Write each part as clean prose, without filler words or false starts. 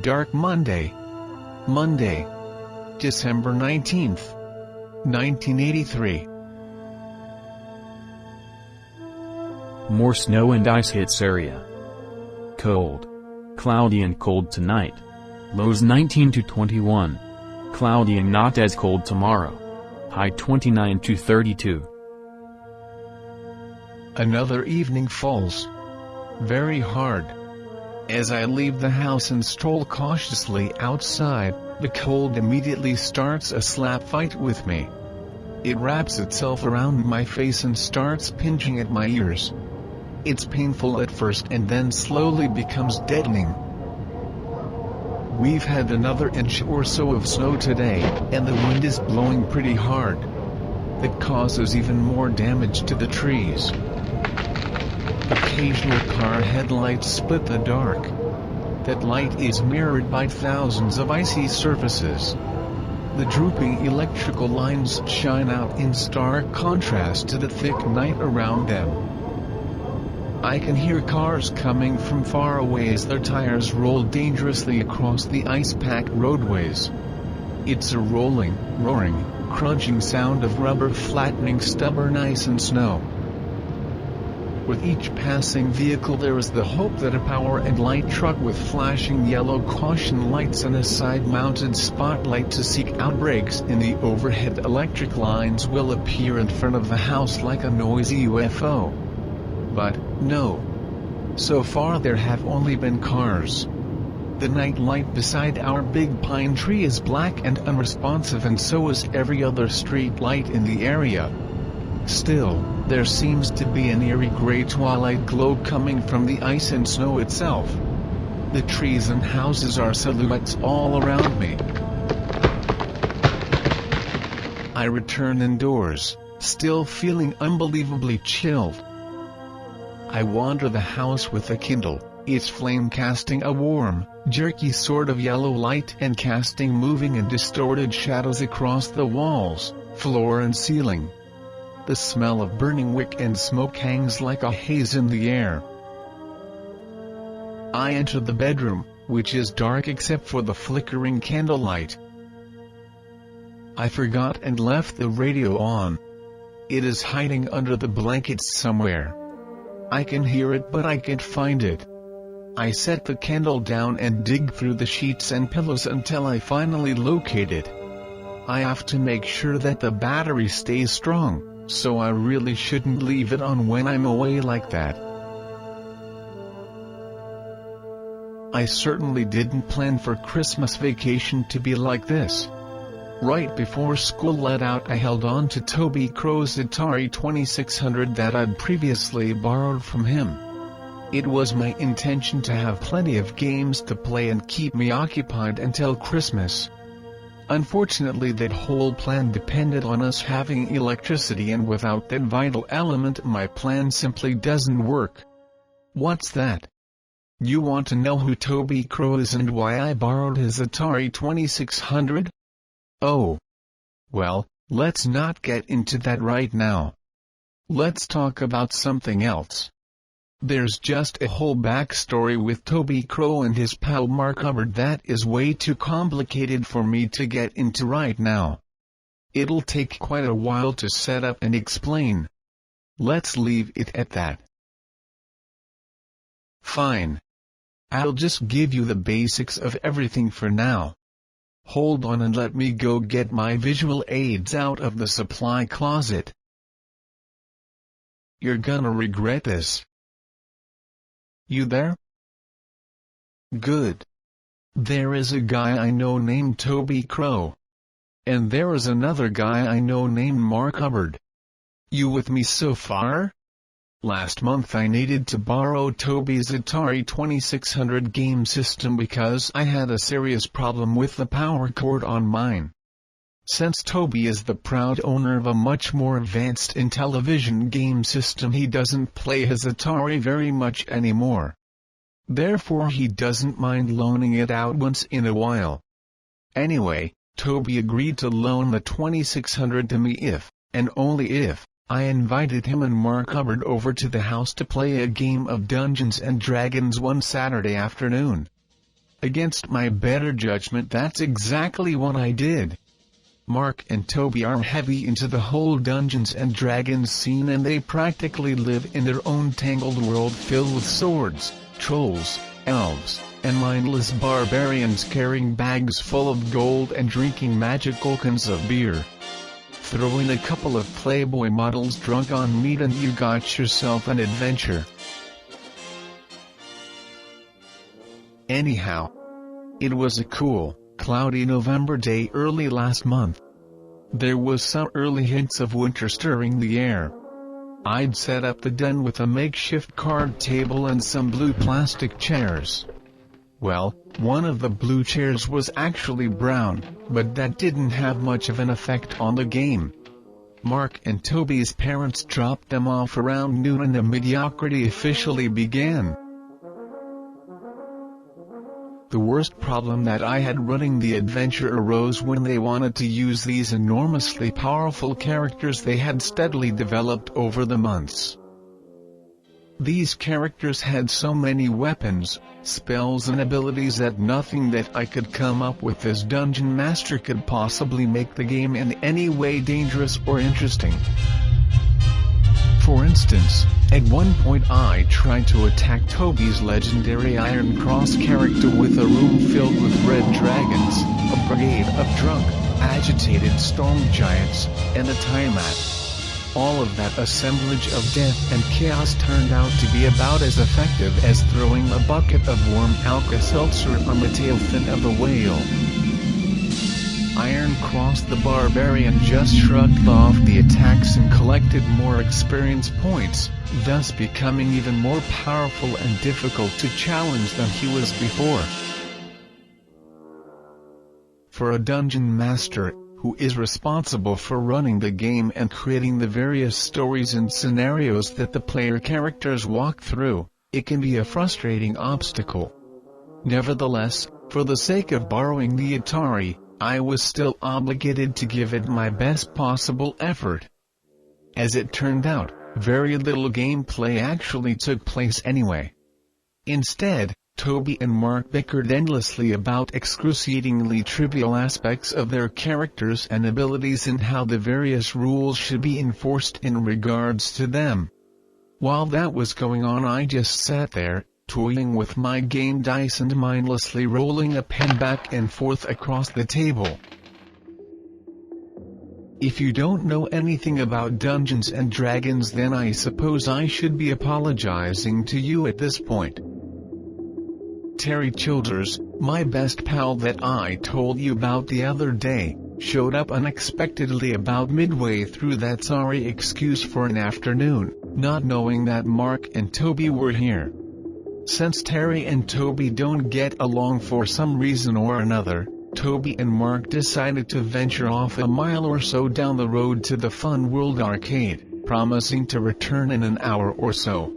Dark Monday. Monday, December 19th, 1983. More snow and ice hits area. Cold. Cloudy and cold tonight. Lows 19 to 21. Cloudy and not as cold tomorrow. High 29 to 32. Another evening falls. Very hard. As I leave the house and stroll cautiously outside, the cold immediately starts a slap fight with me. It wraps itself around my face and starts pinching at my ears. It's painful at first and then slowly becomes deadening. We've had another inch or so of snow today, and the wind is blowing pretty hard. That causes even more damage to the trees. Occasional car headlights split the dark. That light is mirrored by thousands of icy surfaces. The drooping electrical lines shine out in stark contrast to the thick night around them. I can hear cars coming from far away as their tires roll dangerously across the ice-packed roadways. It's a rolling, roaring, crunching sound of rubber flattening stubborn ice and snow. With each passing vehicle there is the hope that a power and light truck with flashing yellow caution lights and a side-mounted spotlight to seek out breaks in the overhead electric lines will appear in front of the house like a noisy UFO. But, no. So far there have only been cars. The night light beside our big pine tree is black and unresponsive, and so is every other street light in the area. Still, there seems to be an eerie gray twilight glow coming from the ice and snow itself. The trees and houses are silhouettes all around me. I return indoors, still feeling unbelievably chilled. I wander the house with a Kindle, its flame casting a warm, jerky sort of yellow light and casting moving and distorted shadows across the walls, floor and ceiling. The smell of burning wick and smoke hangs like a haze in the air. I enter the bedroom, which is dark except for the flickering candlelight. I forgot and left the radio on. It is hiding under the blankets somewhere. I can hear it but I can't find it. I set the candle down and dig through the sheets and pillows until I finally locate it. I have to make sure that the battery stays strong, so I really shouldn't leave it on when I'm away like that. I certainly didn't plan for Christmas vacation to be like this. Right before school let out I held on to Toby Crow's Atari 2600 that I'd previously borrowed from him. It was my intention to have plenty of games to play and keep me occupied until Christmas. Unfortunately that whole plan depended on us having electricity, and without that vital element my plan simply doesn't work. What's that? You want to know who Toby Crow is and why I borrowed his Atari 2600? Oh. Well, let's not get into that right now. Let's talk about something else. There's just a whole backstory with Toby Crow and his pal Mark Hubbard that is way too complicated for me to get into right now. It'll take quite a while to set up and explain. Let's leave it at that. Fine. I'll just give you the basics of everything for now. Hold on and let me go get my visual aids out of the supply closet. You're gonna regret this. You there? Good. There is a guy I know named Toby Crow. And there is another guy I know named Mark Hubbard. You with me so far? Last month I needed to borrow Toby's Atari 2600 game system because I had a serious problem with the power cord on mine. Since Toby is the proud owner of a much more advanced Intellivision game system, he doesn't play his Atari very much anymore. Therefore he doesn't mind loaning it out once in a while. Anyway, Toby agreed to loan the 2600 to me if, and only if, I invited him and Mark Hubbard over to the house to play a game of Dungeons and Dragons one Saturday afternoon. Against my better judgment, that's exactly what I did. Mark and Toby are heavy into the whole Dungeons and Dragons scene, and they practically live in their own tangled world filled with swords, trolls, elves, and mindless barbarians carrying bags full of gold and drinking magical cans of beer. Throw in a couple of Playboy models drunk on meat and you got yourself an adventure. Anyhow, it was a cool, cloudy November day early last month. There was some early hints of winter stirring the air. I'd set up the den with a makeshift card table and some blue plastic chairs. Well, one of the blue chairs was actually brown, but that didn't have much of an effect on the game. Mark and Toby's parents dropped them off around noon and the mediocrity officially began. The worst problem that I had running the adventure arose when they wanted to use these enormously powerful characters they had steadily developed over the months. These characters had so many weapons, spells and abilities that nothing that I could come up with as Dungeon Master could possibly make the game in any way dangerous or interesting. For instance, at one point I tried to attack Toby's legendary Iron Cross character with a room filled with red dragons, a brigade of drunk, agitated storm giants, and a Tiamat. All of that assemblage of death and chaos turned out to be about as effective as throwing a bucket of warm Alka-Seltzer on the tail fin of a whale. Iron Cross the Barbarian just shrugged off the attacks and collected more experience points, thus becoming even more powerful and difficult to challenge than he was before. For a Dungeon Master, who is responsible for running the game and creating the various stories and scenarios that the player characters walk through, it can be a frustrating obstacle. Nevertheless, for the sake of borrowing the Atari, I was still obligated to give it my best possible effort. As it turned out, very little gameplay actually took place anyway. Instead, Toby and Mark bickered endlessly about excruciatingly trivial aspects of their characters and abilities and how the various rules should be enforced in regards to them. While that was going on, I just sat there, toying with my game dice and mindlessly rolling a pen back and forth across the table. If you don't know anything about Dungeons and Dragons, then I suppose I should be apologizing to you at this point. Terry Childers, my best pal that I told you about the other day, showed up unexpectedly about midway through that sorry excuse for an afternoon, not knowing that Mark and Toby were here. Since Terry and Toby don't get along for some reason or another, Toby and Mark decided to venture off a mile or so down the road to the Fun World Arcade, promising to return in an hour or so.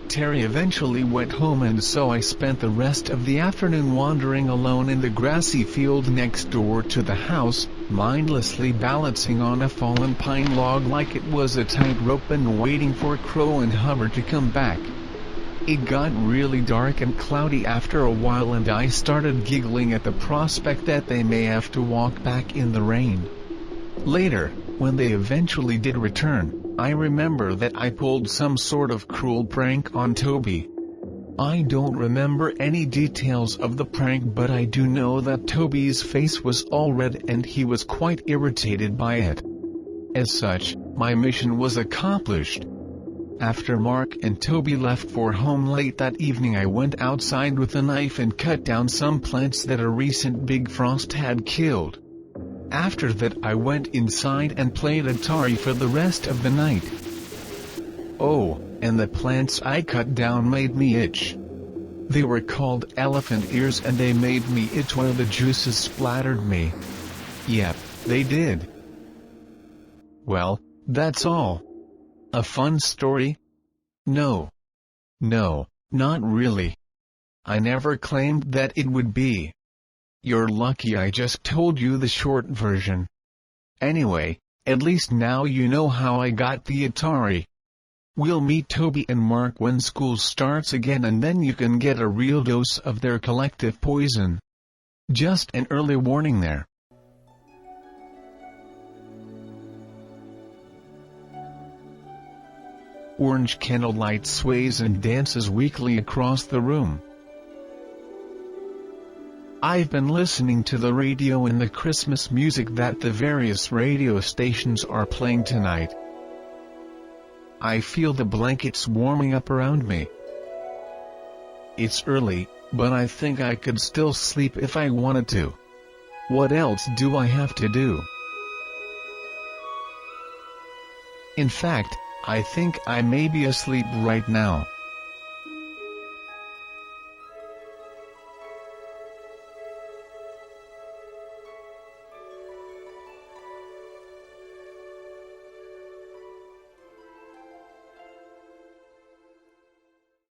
Terry eventually went home, and so I spent the rest of the afternoon wandering alone in the grassy field next door to the house, mindlessly balancing on a fallen pine log like it was a tightrope and waiting for Crow and Hubbard to come back. It got really dark and cloudy after a while, and I started giggling at the prospect that they may have to walk back in the rain. Later, when they eventually did return, I remember that I pulled some sort of cruel prank on Toby. I don't remember any details of the prank, but I do know that Toby's face was all red and he was quite irritated by it. As such, my mission was accomplished. After Mark and Toby left for home late that evening, I went outside with a knife and cut down some plants that a recent big frost had killed. After that, I went inside and played Atari for the rest of the night. Oh, and the plants I cut down made me itch. They were called elephant ears, and they made me itch while the juices splattered me. Yep, they did. Well, that's all. A fun story? No. No, not really. I never claimed that it would be. You're lucky I just told you the short version. Anyway, at least now you know how I got the Atari. We'll meet Toby and Mark when school starts again, and then you can get a real dose of their collective poison. Just an early warning there. Orange candlelight sways and dances weakly across the room. I've been listening to the radio and the Christmas music that the various radio stations are playing tonight. I feel the blankets warming up around me. It's early, but I think I could still sleep if I wanted to. What else do I have to do? In fact, I think I may be asleep right now.